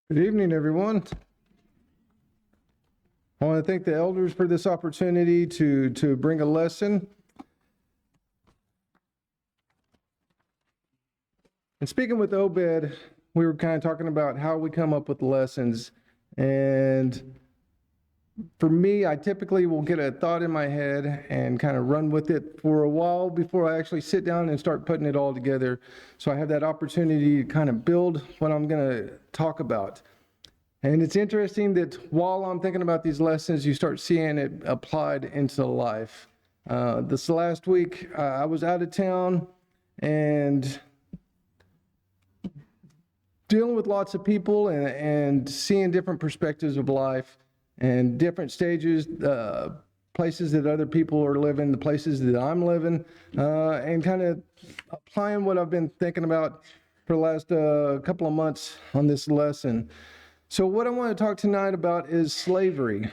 Good evening, everyone. I want to thank the elders for this opportunity to bring a lesson. And speaking with Obed, we were kind of talking about how we come up with lessons. And for me, I typically will get a thought in my head and kind of run with it for a while before I actually sit down and start putting it all together. So I have that opportunity to kind of build what I'm going to talk about. And it's interesting that while I'm thinking about these lessons, you start seeing it applied into life. This last week, I was out of town and dealing with lots of people and seeing different perspectives of life and different stages, places that other people are living, the places that I'm living, and kind of applying what I've been thinking about for the last couple of months on this lesson. So what I want to talk tonight about is slavery.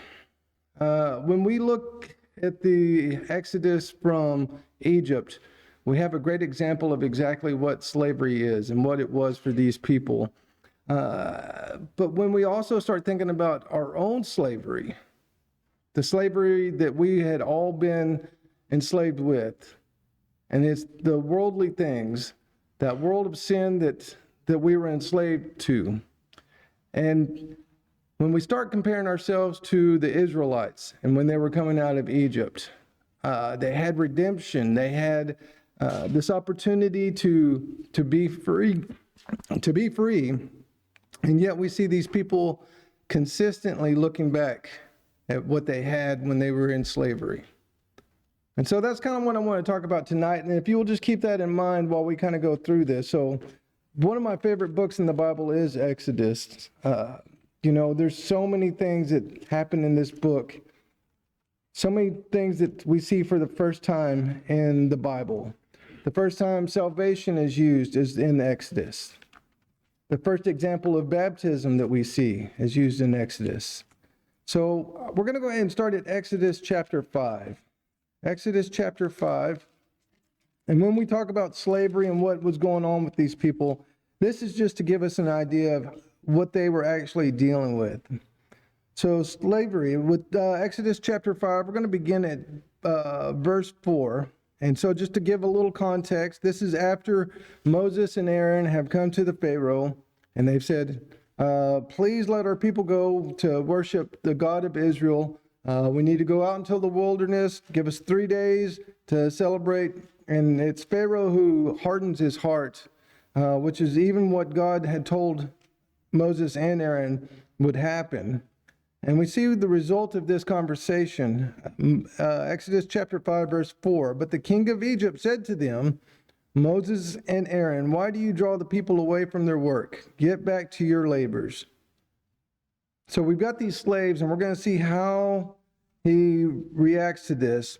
When we look at the Exodus from Egypt, we have a great example of exactly what slavery is and what it was for these people. But when we also start thinking about our own slavery, the slavery that we had all been enslaved with, and it's the worldly things, that world of sin that we were enslaved to. And when we start comparing ourselves to the Israelites and when they were coming out of Egypt, they had redemption. They had this opportunity to be free, And yet we see these people consistently looking back at what they had when they were in slavery. And so that's kind of what I want to talk about tonight. And if you will just keep that in mind while we kind of go through this. So one of my favorite books in the Bible is Exodus. There's so many things that happen in this book. So many things that we see for the first time in the Bible. The first time salvation is used is in Exodus. The first example of baptism that we see is used in Exodus. So we're going to go ahead and start at Exodus chapter 5. Exodus chapter 5. And when we talk about slavery and what was going on with these people, this is just to give us an idea of what they were actually dealing with. So slavery, with Exodus chapter 5, we're going to begin at verse 4. And so just to give a little context, this is after Moses and Aaron have come to the Pharaoh, and they've said, please let our people go to worship the God of Israel. We need to go out into the wilderness, give us 3 days to celebrate. And it's Pharaoh who hardens his heart, which is even what God had told Moses and Aaron would happen. And we see the result of this conversation. Exodus chapter 5, verse 4. But the king of Egypt said to them, Moses and Aaron, why do you draw the people away from their work? Get back to your labors. So we've got these slaves, and we're going to see how he reacts to this.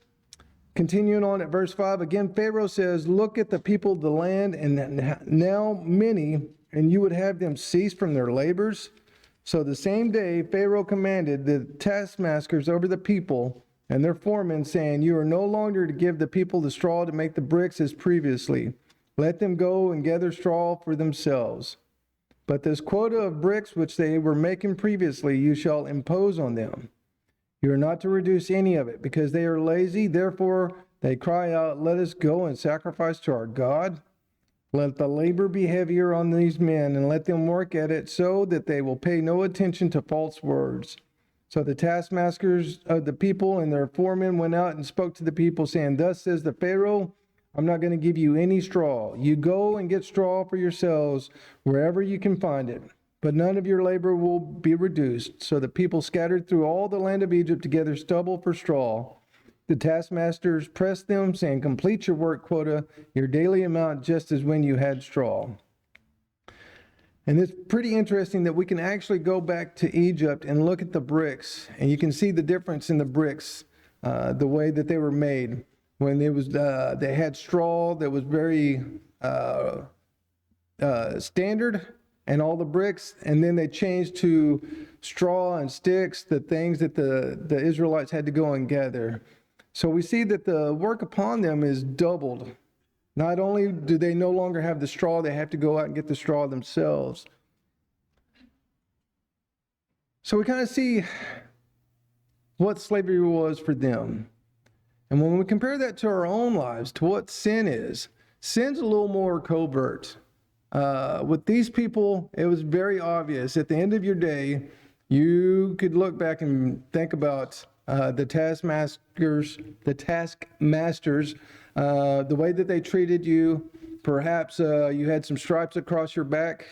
Continuing on at verse 5, again, Pharaoh says, look at the people of the land, and now many, and you would have them cease from their labors. So the same day, Pharaoh commanded the taskmasters over the people and their foremen, saying, you are no longer to give the people the straw to make the bricks as previously. Let them go and gather straw for themselves. But this quota of bricks which they were making previously, you shall impose on them. You are not to reduce any of it, because they are lazy. Therefore, they cry out, let us go and sacrifice to our God. Let the labor be heavier on these men, and let them work at it so that they will pay no attention to false words. So the taskmasters of the people and their foremen went out and spoke to the people, saying, thus says the Pharaoh, I'm not going to give you any straw. You go and get straw for yourselves wherever you can find it. But none of your labor will be reduced. So the people scattered through all the land of Egypt to gather stubble for straw. The taskmasters pressed them, saying, complete your work quota, your daily amount, just as when you had straw. And it's pretty interesting that we can actually go back to Egypt and look at the bricks, and you can see the difference in the bricks, the way that they were made. When they had straw that was very standard, and all the bricks, and then they changed to straw and sticks, the things that the Israelites had to go and gather. So we see that the work upon them is doubled. Not only do they no longer have the straw, they have to go out and get the straw themselves. So we kind of see what slavery was for them. And when we compare that to our own lives, to what sin is, sin's a little more covert. With these people, it was very obvious. At the end of your day, you could look back and think about the taskmasters, the way that they treated you. Perhaps you had some stripes across your back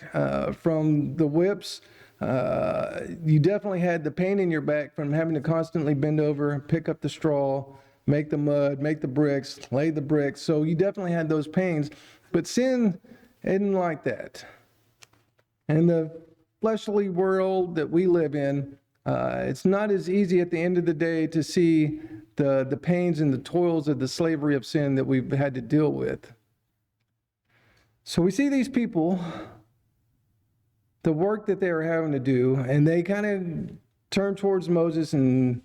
from the whips. You definitely had the pain in your back from having to constantly bend over, pick up the straw, make the mud, make the bricks, lay the bricks. So you definitely had those pains. But sin isn't like that. And the fleshly world that we live in, it's not as easy at the end of the day to see the pains and the toils of the slavery of sin that we've had to deal with. So we see these people, the work that they are having to do, and they kind of turn towards Moses and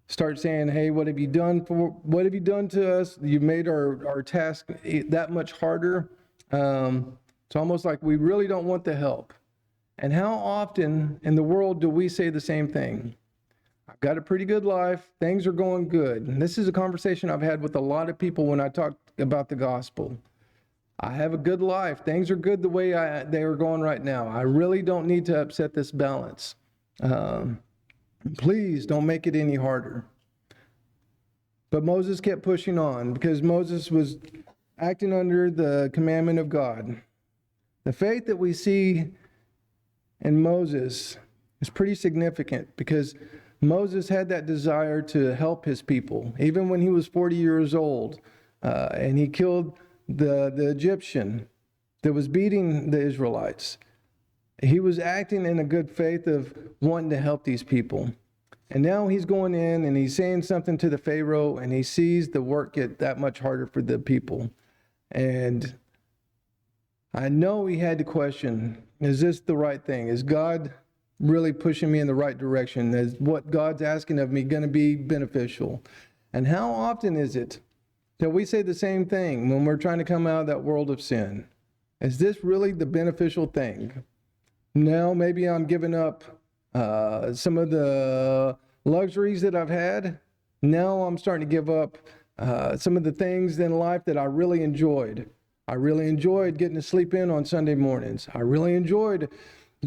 start saying, hey, what have you done to us? You made our task that much harder. It's almost like we really don't want the help. And how often in the world do we say the same thing? I've got a pretty good life. Things are going good. And this is a conversation I've had with a lot of people when I talk about the gospel. I have a good life. Things are good the way they are going right now. I really don't need to upset this balance. Please don't make it any harder. But Moses kept pushing on because Moses was acting under the commandment of God. The faith that we see in Moses is pretty significant because Moses had that desire to help his people, even when he was 40 years old, and he killed the Egyptian that was beating the Israelites. He was acting in a good faith of wanting to help these people. And now he's going in and he's saying something to the Pharaoh, and he sees the work get that much harder for the people. And I know he had to question, is this the right thing? Is God really pushing me in the right direction? Is what God's asking of me going to be beneficial? And how often is it that we say the same thing when we're trying to come out of that world of sin? Is this really the beneficial thing? Now maybe I'm giving up some of the luxuries that I've had. Now I'm starting to give up some of the things in life that I really enjoyed. I really enjoyed getting to sleep in on Sunday mornings. I really enjoyed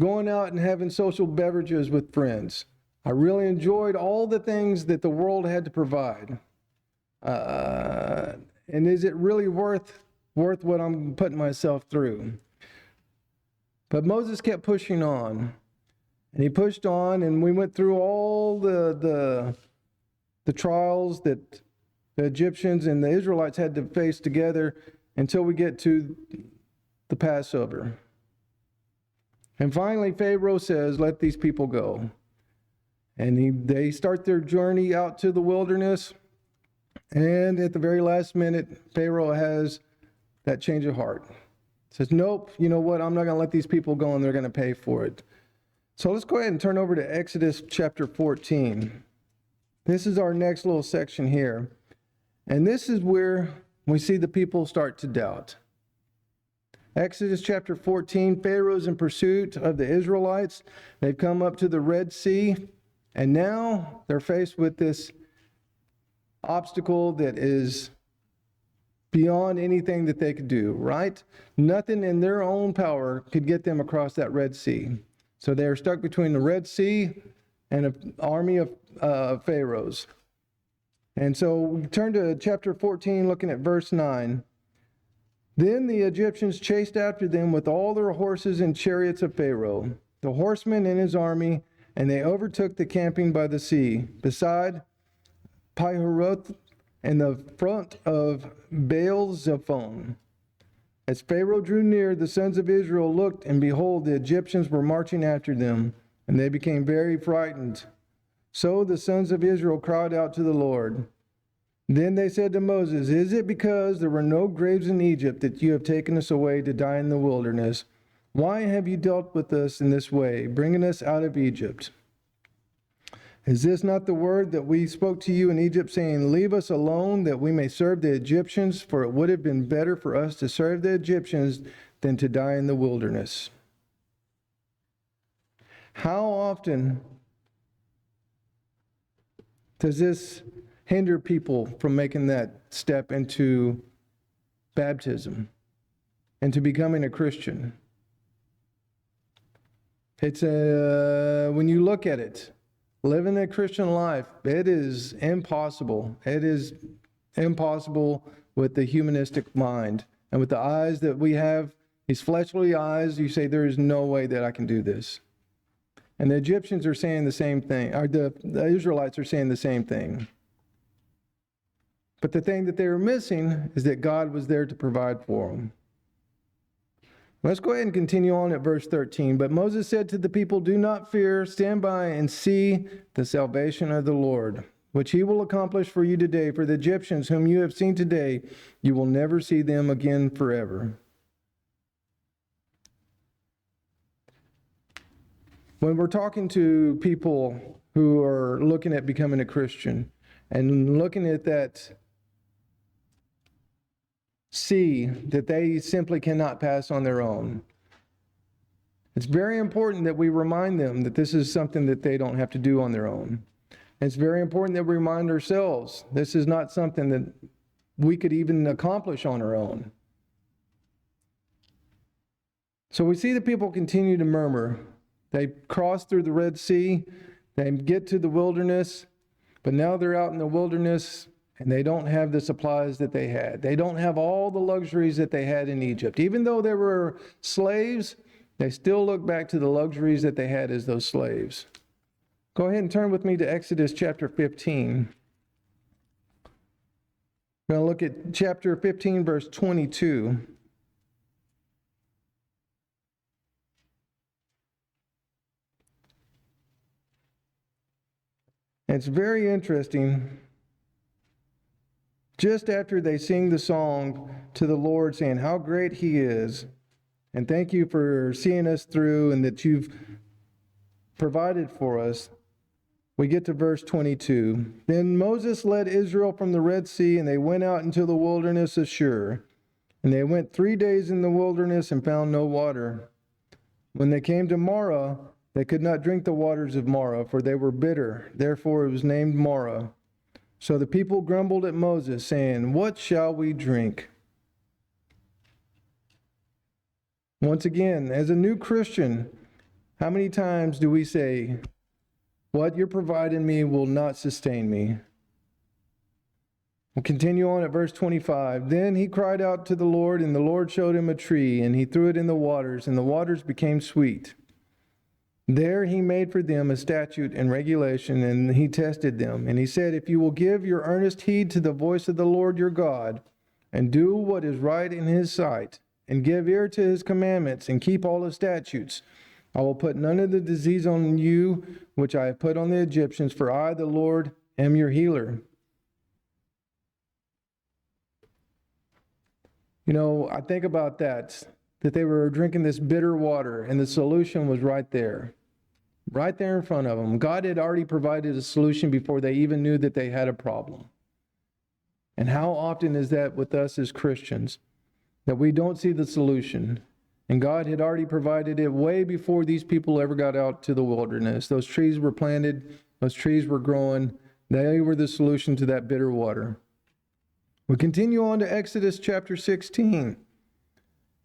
going out and having social beverages with friends. I really enjoyed all the things that the world had to provide. And is it really worth what I'm putting myself through? But Moses kept pushing on. And he pushed on, and we went through all the trials that the Egyptians and the Israelites had to face together until we get to the Passover. And finally, Pharaoh says, let these people go. And they start their journey out to the wilderness. And at the very last minute, Pharaoh has that change of heart. Says, nope, you know what? I'm not going to let these people go, and they're going to pay for it. So let's go ahead and turn over to Exodus chapter 14. This is our next little section here. And this is where we see the people start to doubt. Exodus chapter 14, Pharaoh's in pursuit of the Israelites. They've come up to the Red Sea, and now they're faced with this obstacle that is beyond anything that they could do, right? Nothing in their own power could get them across that Red Sea. So they're stuck between the Red Sea and an army of pharaohs. And so we turn to chapter 14, looking at verse 9. Then the Egyptians chased after them with all their horses and chariots of Pharaoh, the horsemen and his army, and they overtook the camping by the sea, beside Pihahiroth and the front of Baal-zephon. As Pharaoh drew near, the sons of Israel looked, and behold, the Egyptians were marching after them, and they became very frightened. So the sons of Israel cried out to the Lord. Then they said to Moses, is it because there were no graves in Egypt that you have taken us away to die in the wilderness? Why have you dealt with us in this way, bringing us out of Egypt? Is this not the word that we spoke to you in Egypt, saying, leave us alone that we may serve the Egyptians? For it would have been better for us to serve the Egyptians than to die in the wilderness. How often does this hinder people from making that step into baptism, into becoming a Christian? It's when you look at it, living a Christian life, it is impossible. It is impossible with the humanistic mind and with the eyes that we have, these fleshly eyes. You say, there is no way that I can do this. And the Egyptians are saying the same thing, or the Israelites are saying the same thing. But the thing that they were missing is that God was there to provide for them. Let's go ahead and continue on at verse 13. But Moses said to the people, do not fear, stand by and see the salvation of the Lord, which he will accomplish for you today. For the Egyptians whom you have seen today, you will never see them again forever. When we're talking to people who are looking at becoming a Christian and looking at that, see that they simply cannot pass on their own, it's very important that we remind them that this is something that they don't have to do on their own. It's very important that we remind ourselves this is not something that we could even accomplish on our own. So we see the people continue to murmur. They cross through the Red Sea, they get to the wilderness, but now they're out in the wilderness and they don't have the supplies that they had. They don't have all the luxuries that they had in Egypt. Even though they were slaves, they still look back to the luxuries that they had as those slaves. Go ahead and turn with me to Exodus chapter 15. We're going to look at chapter 15, verse 22. It's very interesting. Just after they sing the song to the Lord, saying how great he is, and thank you for seeing us through and that you've provided for us, we get to verse 22. Then Moses led Israel from the Red Sea, and they went out into the wilderness of Shur. And they went 3 days in the wilderness and found no water. When they came to Marah, they could not drink the waters of Marah, for they were bitter. Therefore it was named Marah. So the people grumbled at Moses, saying, what shall we drink? Once again, as a new Christian, how many times do we say, what you're providing me will not sustain me? We'll continue on at verse 25. Then he cried out to the Lord, and the Lord showed him a tree, and he threw it in the waters, and the waters became sweet. There he made for them a statute and regulation, and he tested them. And he said, if you will give your earnest heed to the voice of the Lord your God, and do what is right in his sight, and give ear to his commandments, and keep all his statutes, I will put none of the disease on you which I have put on the Egyptians, for I, the Lord, am your healer. You know, I think about that they were drinking this bitter water, and the solution was right there in front of them. God had already provided a solution before they even knew that they had a problem. And how often is that with us as Christians, that we don't see the solution? And God had already provided it way before these people ever got out to the wilderness. Those trees were planted, those trees were growing. They were the solution to that bitter water. We continue on to Exodus chapter 16.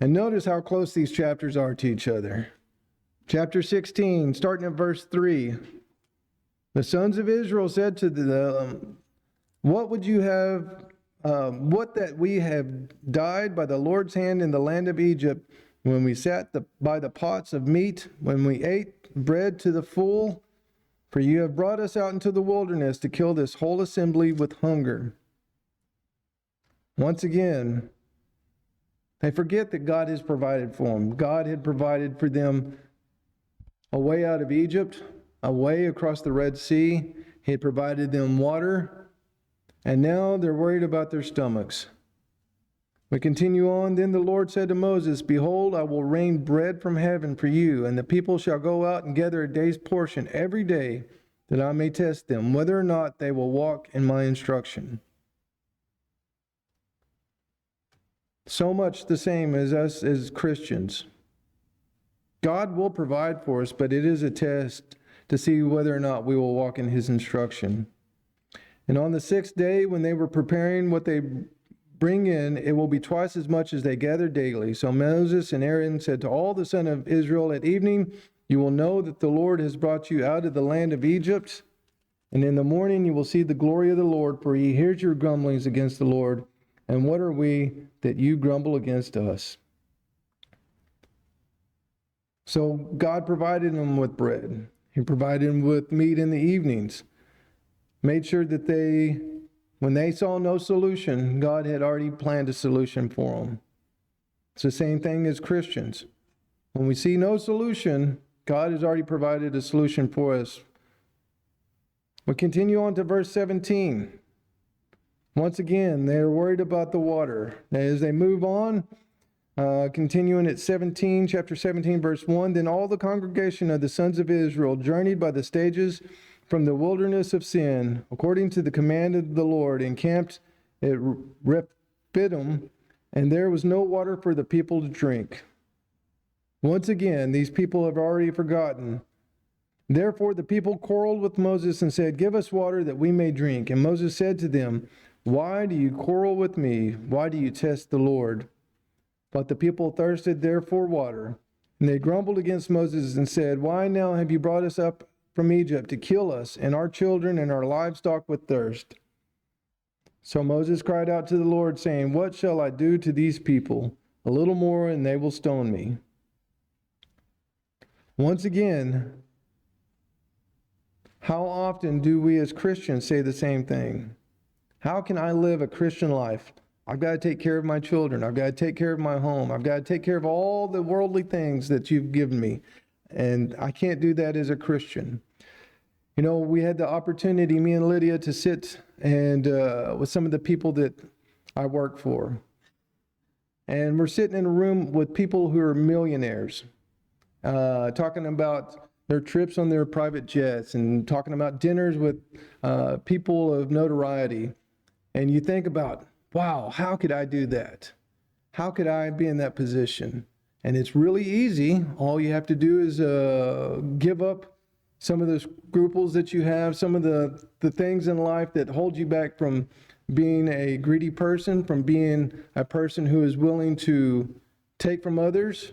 And notice how close these chapters are to each other. Chapter 16, starting at verse 3. The sons of Israel said to them, what would you have, what that we have died by the Lord's hand in the land of Egypt, when we sat by the pots of meat, when we ate bread to the full? For you have brought us out into the wilderness to kill this whole assembly with hunger. Once again, they forget that God has provided for them. God had provided for them a way out of Egypt, a way across the Red Sea. He had provided them water, and now they're worried about their stomachs. We continue on. Then the Lord said to Moses, behold, I will rain bread from heaven for you, and the people shall go out and gather a day's portion every day, that I may test them, whether or not they will walk in my instruction. So much the same as us as Christians. God will provide for us, but it is a test to see whether or not we will walk in his instruction. And on the 6th day, when they were preparing what they bring in, it will be twice as much as they gather daily. So Moses and Aaron said to all the sons of Israel, at evening you will know that the Lord has brought you out of the land of Egypt. And in the morning you will see the glory of the Lord, for he hears your grumblings against the Lord. And what are we that you grumble against us? So God provided them with bread. He provided them with meat in the evenings. Made sure that when they saw no solution, God had already planned a solution for them. It's the same thing as Christians. When we see no solution, God has already provided a solution for us. We continue on to verse 17. Once again, they are worried about the water. As they move on, continuing at chapter 17, verse 1, then all the congregation of the sons of Israel journeyed by the stages from the wilderness of Sin, according to the command of the Lord, encamped at Rephidim, and there was no water for the people to drink. Once again, these people have already forgotten. Therefore the people quarreled with Moses and said, give us water that we may drink. And Moses said to them, why do you quarrel with me? Why do you test the Lord? But the people thirsted there for water. And they grumbled against Moses and said, why now have you brought us up from Egypt to kill us and our children and our livestock with thirst? So Moses cried out to the Lord, saying, what shall I do to these people? A little more and they will stone me. Once again, how often do we as Christians say the same thing? How can I live a Christian life? I've got to take care of my children. I've got to take care of my home. I've got to take care of all the worldly things that you've given me. And I can't do that as a Christian. You know, we had the opportunity, me and Lydia, to sit and with some of the people that I work for. And we're sitting in a room with people who are millionaires, talking about their trips on their private jets and talking about dinners with people of notoriety. And you think about, wow, how could I do that? How could I be in that position? And it's really easy. All you have to do is give up some of the scruples that you have, some of the things in life that hold you back from being a greedy person, from being a person who is willing to take from others.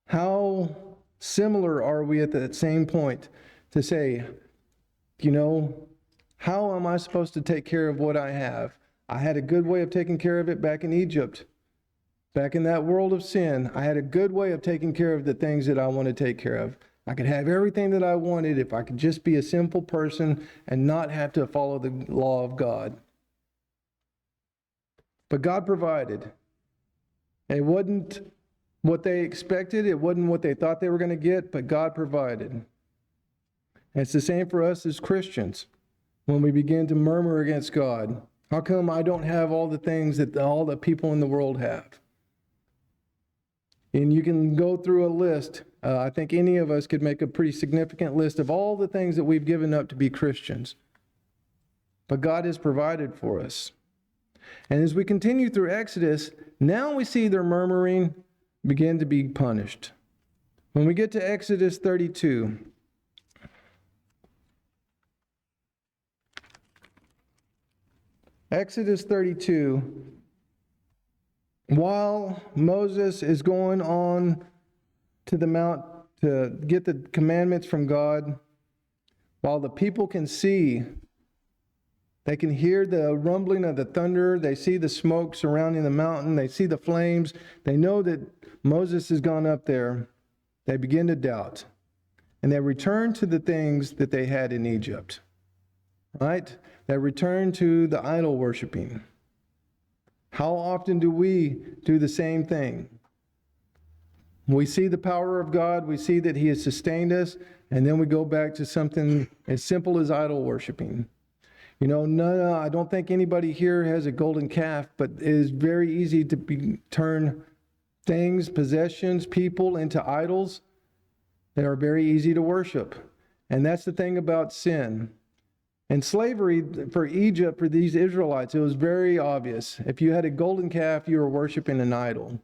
How similar are we at that same point to say, you know, how am I supposed to take care of what I have? I had a good way of taking care of it back in Egypt. Back in that world of sin, I had a good way of taking care of the things that I want to take care of. I could have everything that I wanted if I could just be a simple person and not have to follow the law of God. But God provided. It wasn't what they expected. It wasn't what they thought they were going to get, but God provided. And it's the same for us as Christians. When we begin to murmur against God, how come I don't have all the things that all the people in the world have? And you can go through a list. I think any of us could make a pretty significant list of all the things that we've given up to be Christians. But God has provided for us. And as we continue through Exodus, now we see their murmuring begin to be punished. When we get to Exodus 32, while Moses is going on to the mount to get the commandments from God, while the people can see, they can hear the rumbling of the thunder, they see the smoke surrounding the mountain, they see the flames, they know that Moses has gone up there, they begin to doubt. And they return to the things that they had in Egypt, right? They return to the idol worshiping. How often do we do the same thing? We see the power of God, we see that He has sustained us, and then we go back to something as simple as idol worshiping. You know, no, I don't think anybody here has a golden calf, but it is very easy to turn things, possessions, people into idols that are very easy to worship. And that's the thing about sin. And slavery for Egypt, for these Israelites, it was very obvious. If you had a golden calf, you were worshiping an idol.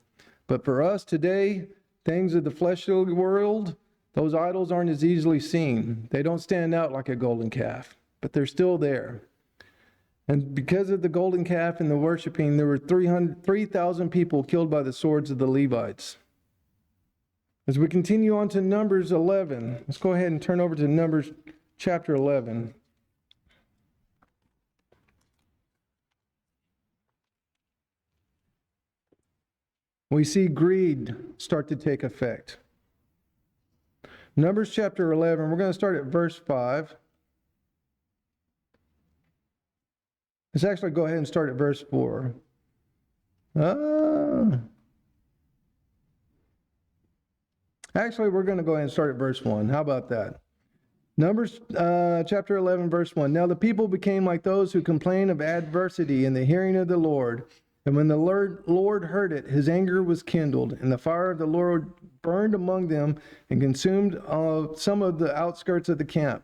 But for us today, things of the fleshly world, those idols aren't as easily seen. They don't stand out like a golden calf, but they're still there. And because of the golden calf and the worshiping, there were 3,000 people killed by the swords of the Levites. As we continue on to Numbers 11, let's go ahead and turn over to Numbers chapter 11. We see greed start to take effect. Numbers chapter 11, we're going to start at verse 5. Let's actually go ahead and start at verse 4. Actually, we're going to go ahead and start at verse 1. How about that? Numbers chapter 11, verse 1. Now the people became like those who complain of adversity in the hearing of the Lord. And when the Lord heard it, his anger was kindled, and the fire of the Lord burned among them and consumed some of the outskirts of the camp.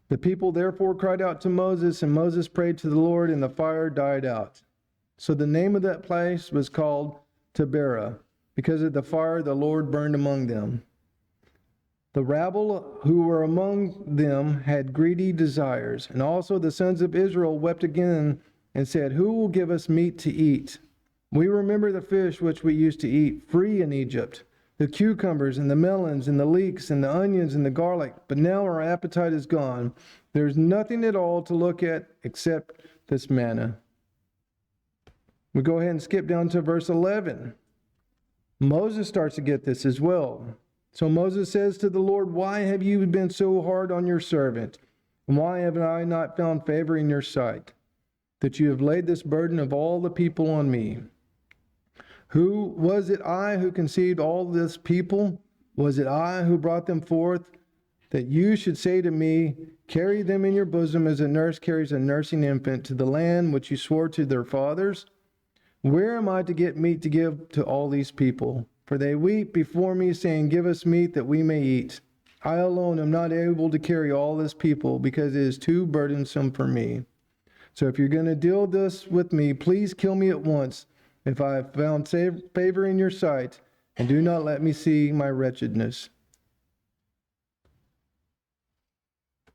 The people therefore cried out to Moses, and Moses prayed to the Lord, and the fire died out. So the name of that place was called Taberah, because of the fire the Lord burned among them. The rabble who were among them had greedy desires, and also the sons of Israel wept again and said, who will give us meat to eat? We remember the fish which we used to eat free in Egypt, the cucumbers and the melons and the leeks and the onions and the garlic, but now our appetite is gone. There's nothing at all to look at except this manna. We go ahead and skip down to verse 11. Moses starts to get this as well. So Moses says to the Lord, why have you been so hard on your servant? And why have I not found favor in your sight, that you have laid this burden of all the people on me? Who was it I who conceived all this people? Was it I who brought them forth? That you should say to me, carry them in your bosom as a nurse carries a nursing infant to the land which you swore to their fathers? Where am I to get meat to give to all these people? For they weep before me, saying, give us meat that we may eat. I alone am not able to carry all this people, because it is too burdensome for me. So if you're going to deal this with me, please kill me at once, if I have found favor in your sight, and do not let me see my wretchedness.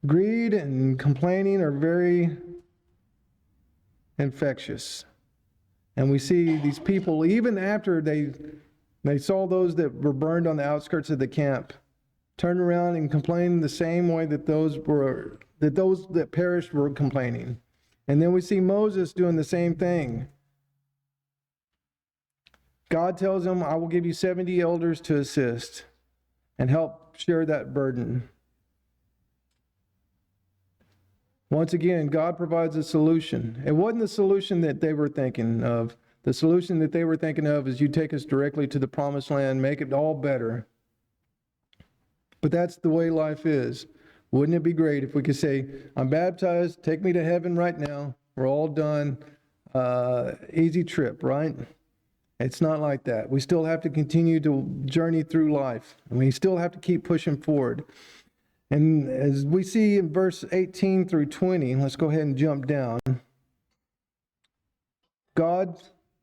Greed and complaining are very infectious. And we see these people, even after they saw those that were burned on the outskirts of the camp, turn around and complain the same way that those that perished were complaining. And then we see Moses doing the same thing. God tells him, I will give you 70 elders to assist and help share that burden. Once again, God provides a solution. It wasn't the solution that they were thinking of. The solution that they were thinking of is you take us directly to the promised land, make it all better. But that's the way life is. Wouldn't it be great if we could say, I'm baptized, take me to heaven right now, we're all done, easy trip, right? It's not like that. We still have to continue to journey through life, and we still have to keep pushing forward. And as we see in verse 18 through 20, let's go ahead and jump down. God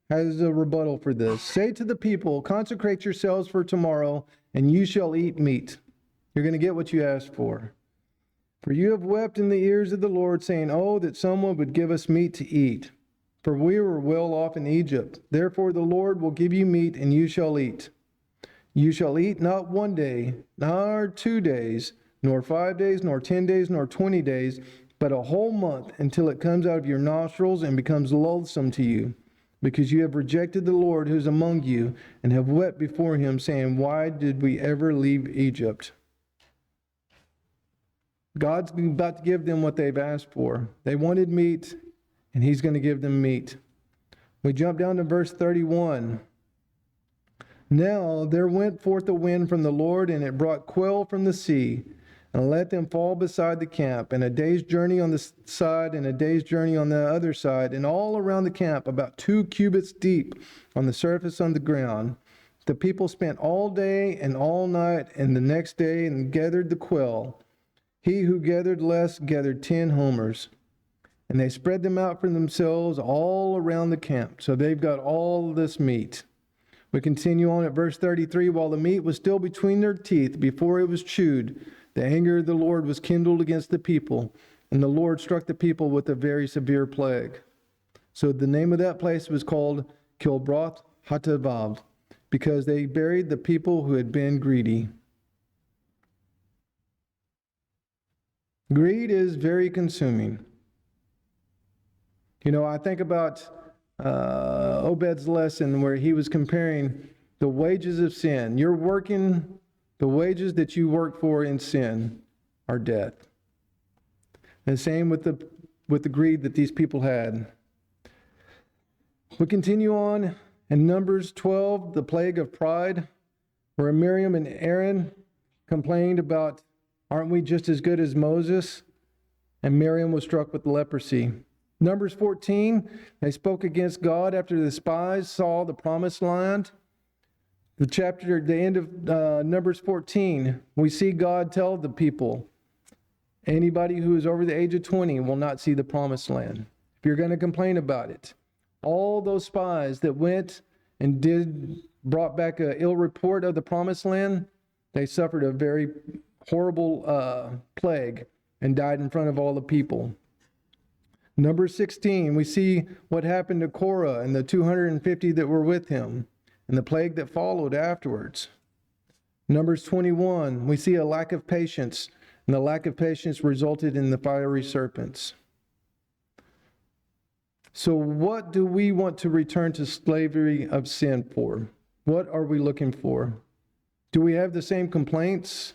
has a rebuttal for this. Say to the people, consecrate yourselves for tomorrow, and you shall eat meat. You're going to get what you asked for. For you have wept in the ears of the Lord, saying, oh, that someone would give us meat to eat. For we were well off in Egypt. Therefore the Lord will give you meat, and you shall eat. You shall eat not 1 day, nor 2 days, nor 5 days, nor 10 days, nor 20 days, but a whole month, until it comes out of your nostrils and becomes loathsome to you, because you have rejected the Lord who is among you, and have wept before him, saying, why did we ever leave Egypt? God's about to give them what they've asked for. They wanted meat, and he's going to give them meat. We jump down to verse 31. Now there went forth a wind from the Lord, and it brought quail from the sea, and let them fall beside the camp, and a day's journey on this side, and a day's journey on the other side, and all around the camp, about 2 cubits deep on the surface on the ground. The people spent all day and all night and the next day, and gathered the quail, He who gathered less gathered 10 homers, and they spread them out for themselves all around the camp. So they've got all this meat. We continue on at verse 33. While the meat was still between their teeth, before it was chewed, the anger of the Lord was kindled against the people, and the Lord struck the people with a very severe plague. So the name of that place was called Kilbroth Hatavav, because they buried the people who had been greedy. Greed is very consuming. You know, I think about Obed's lesson where he was comparing the wages of sin. You're working, the wages that you work for in sin are death. And the same with the greed that these people had. We continue on in Numbers 12, the plague of pride, where Miriam and Aaron complained about, aren't we just as good as Moses? And Miriam was struck with leprosy. Numbers 14, they spoke against God after the spies saw the promised land. The end of Numbers 14, we see God tell the people, anybody who is over the age of 20 will not see the promised land. If you're going to complain about it. All those spies that went and brought back an ill report of the promised land, they suffered a very horrible plague and died in front of all the people. Number 16, we see what happened to Korah and the 250 that were with him and the plague that followed afterwards. Numbers 21, we see a lack of patience, and the lack of patience resulted in the fiery serpents. So what do we want to return to slavery of sin for? What are we looking for? Do we have the same complaints?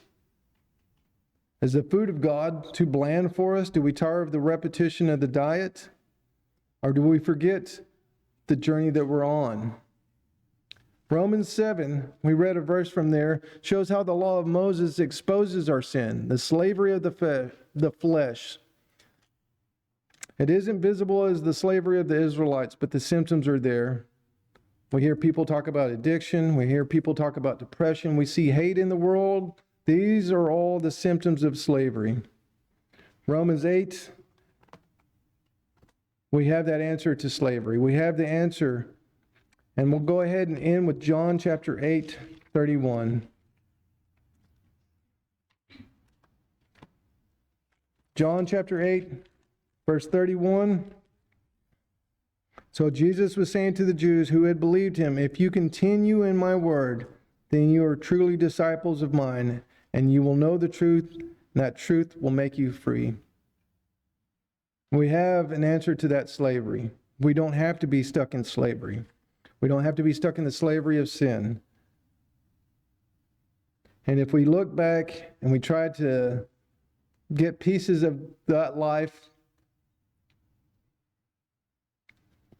Is the food of God too bland for us? Do we tire of the repetition of the diet? Or do we forget the journey that we're on? Romans 7, we read a verse from there, shows how the law of Moses exposes our sin, the slavery of the flesh. It isn't visible as the slavery of the Israelites, but the symptoms are there. We hear people talk about addiction. We hear people talk about depression. We see hate in the world. These are all the symptoms of slavery. Romans 8, we have that answer to slavery. We have the answer. And we'll go ahead and end with John chapter 8, 31. John chapter 8, verse 31. So Jesus was saying to the Jews who had believed him, if you continue in my word, then you are truly disciples of mine, and you will know the truth, and that truth will make you free. We have an answer to that slavery. We don't have to be stuck in slavery. We don't have to be stuck in the slavery of sin. And if we look back and we try to get pieces of that life,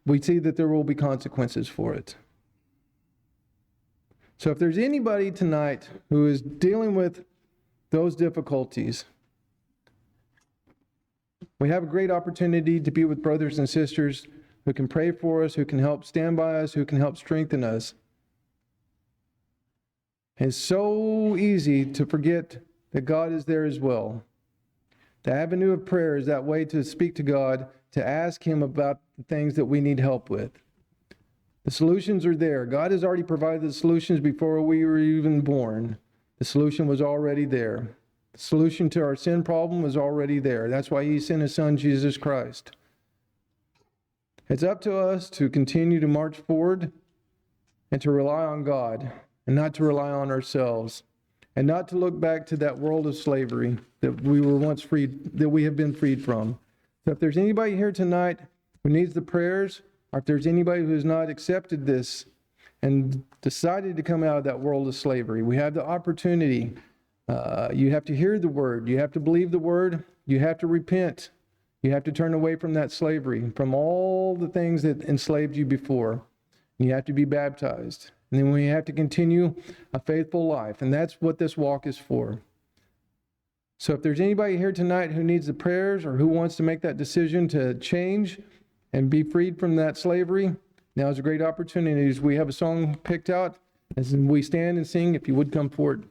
we see that there will be consequences for it. So if there's anybody tonight who is dealing with those difficulties, we have a great opportunity to be with brothers and sisters who can pray for us, who can help stand by us, who can help strengthen us. It's so easy to forget that God is there as well. The avenue of prayer is that way to speak to God, to ask him about the things that we need help with. The solutions are there. God has already provided the solutions before we were even born. The solution was already there. The solution to our sin problem was already there. That's why he sent his son, Jesus Christ. It's up to us to continue to march forward and to rely on God and not to rely on ourselves and not to look back to that world of slavery that we were once freed, that we have been freed from. So if there's anybody here tonight who needs the prayers, or if there's anybody who has not accepted this and decided to come out of that world of slavery, we have the opportunity. You have to hear the word. You have to believe the word. You have to repent. You have to turn away from that slavery, from all the things that enslaved you before. You have to be baptized. And then we have to continue a faithful life. And that's what this walk is for. So if there's anybody here tonight who needs the prayers or who wants to make that decision to change and be freed from that slavery, now is a great opportunity. We have a song picked out as we stand and sing. If you would come forward.